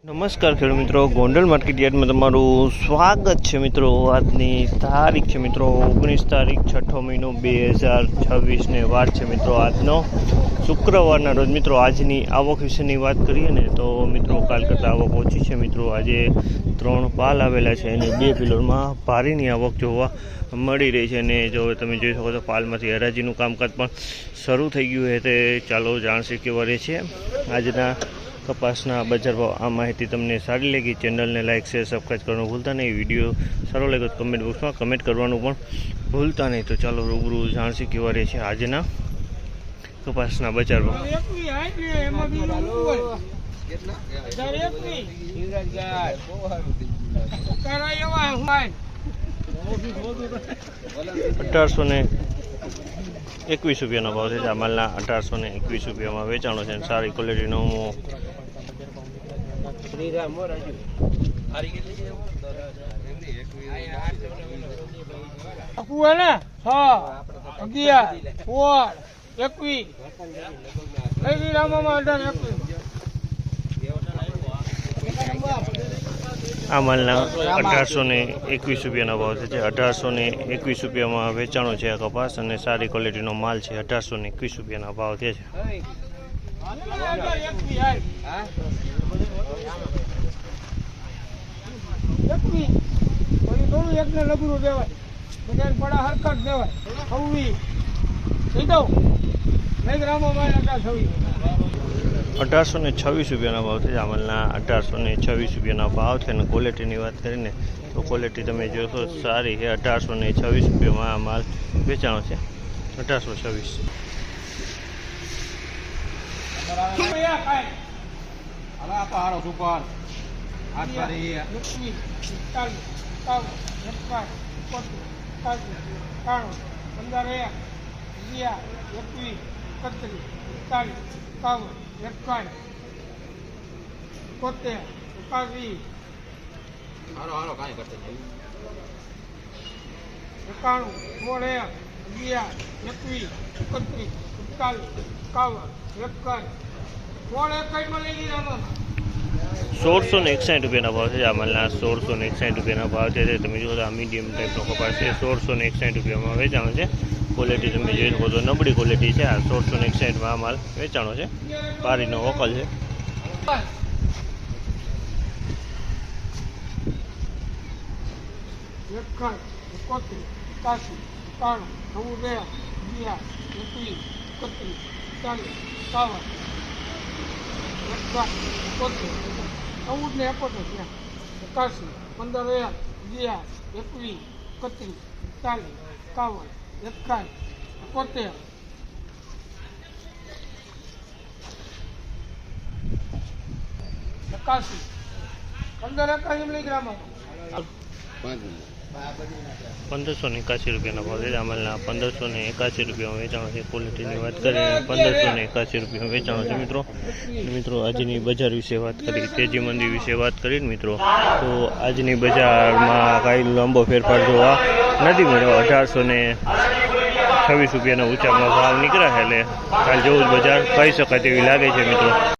નમસ્કાર ખેડૂત મિત્રો, ગોંડલ માર્કેટ યાર્ડમાં તમારું સ્વાગત છે મિત્રો। આજની તારીખ છે મિત્રો 19 તારીખ 6ઠો મહિનો 2026 ને વાર છે મિત્રો આજનો શુક્રવારના રોજ। મિત્રો આજની આવક વિશેની વાત કરીએ ને તો મિત્રો કાલ કરતાં આવક ઓછી છે મિત્રો। આજે 3 પાલ આવેલા છે અને 2 પિલરમાં ભારીની આવક જોવા મળી રહી છે। અને જો તમે જોઈ શકો છો પાલમાંથી હરાજીનું કામકાજ પણ શરૂ થઈ ગયું છે। તે ચાલો જાણશે કેવા રહે છે આજના કપાસના બજાર ભાવ। આ માહિતી તમને સારી લાગી ચેનલને લાઇક શેર સબસ્ક્રાઈબ કરવાનું ભૂલતા નહીં। વિડીયો સારો લાગ્યો તો કમેન્ટ બોક્સમાં કમેન્ટ કરવાનું પણ ભૂલતા નહીં। તો ચાલો રૂબરૂ જાણશી કેવા રહે છે આજના કપાસના બજાર ભાવ। ₹1821 ભાવ છે। આ માલના ₹1821 વેચાણો છે। સારી ક્વોલિટીનો આ માલના ₹1821 ભાવ છે। ₹1821 વેચાણો છે આ કપાસ અને સારી ક્વોલિટીનો માલ છે। ₹1821 ભાવ છે। ₹1826 ભાવ છે। આ માલના ₹1826 ભાવ છે અને ક્વોલિટીની વાત કરીને તો ક્વોલિટી તમે જોશો સારી છે। ₹1826 આ માલ વેચાણો છે। 1826 ₹1661 ભાવ છે। આ માલના ₹1661 ભાવ છે। તમે જો આ મીડિયમ ટાઈપનો કપાસ છે। ₹1661 વેચાણો છે। ક્વોલિટી તમે જોઈ શકો તો નબળી ક્વોલિટી છે। આ 1661 આ માલ વેચાણો છે। પારીનો વકલ છે। ₹1581 ભાવ છે। આમલના ₹1581 વેચાણો છે। ક્વોલિટીની વાત કરીએ ₹1581 વેચાણો છે મિત્રો। આજની બજાર વિશે વાત કરી, તેજી મંદી વિશે વાત કરીએ મિત્રો તો આજની બજારમાં કાંઈ લાંબો ફેરફાર જોવા નથી મળ્યો। ₹1826 ઊંચામાં ભાવ નીકળ્યા છે। એટલે કાલ જેવું જ બજાર કહી શકાય તેવી લાગે છે મિત્રો।